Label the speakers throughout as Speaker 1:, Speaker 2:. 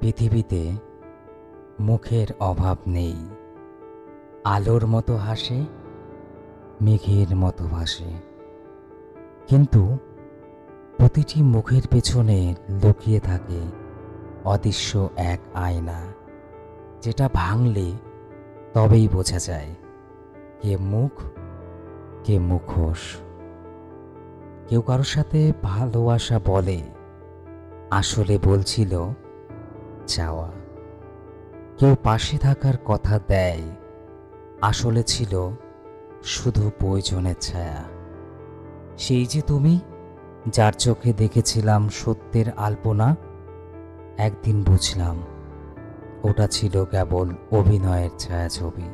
Speaker 1: পৃথিবীতে মুখের অভাব নেই। আলোর মতো হাসে, মেঘের মতো ভাসে, কিন্তু প্রতিটি মুখের পেছনে লুকিয়ে থাকে অদৃশ্য এক আয়না, যেটা ভাঙলে তবেই বোঝা যায় কে মুখ, কে মুখোশ। কেউ কারোর সাথে ভালোবাসা বলে, আসলে বলছিল চাওয়া। কেউ পাশে থাকার কথা দেয়, আসলে ছিল শুধু প্রয়োজনের ছায়া। সেই যে তুমি, যার চোখে দেখেছিলাম সত্যের আলপনা, একদিন বুঝলাম ওটা ছিল কেবল অভিনয়ের ছায়াছবি।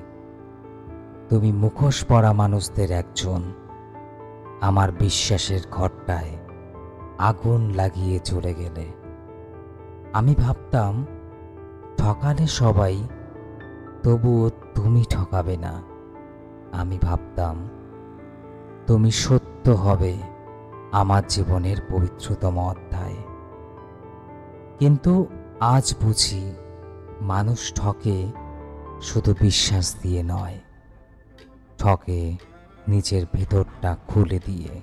Speaker 1: তুমি মুখোশ পরা মানুষদের একজন, আমার বিশ্বাসের ঘরটায় আগুন লাগিয়ে চলে গেলে। আমি ভাবতাম ঠকালে সবাই, তবুও তুমি ঠকাবে না। আমি ভাবতাম তুমি সত্য হবে আমার জীবনের পবিত্রতম অধ্যায়। কিন্তু আজ বুঝি মানুষ ঠকে শুধু বিশ্বাস দিয়ে নয়, ঠকে নিজের ভেতরটা খুলে দিয়ে।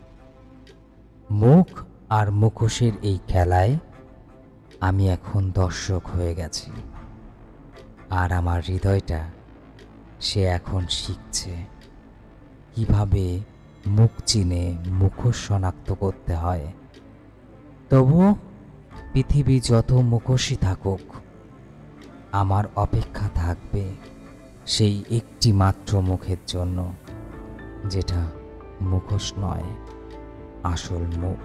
Speaker 1: মুখ আর মুখোশের এই খেলায় আমি এখন দর্শক হয়ে গেছি, আর আমার হৃদয়টা সে এখন শিখছে কিভাবে মুখ চিনে মুখোশ শনাক্ত করতে হয়। তবুও পৃথিবী যত মুখোশই থাকুক, আমার অপেক্ষা থাকবে সেই একটি মাত্র মুখের জন্য, যেটা মুখোশ নয়, আসল মুখ।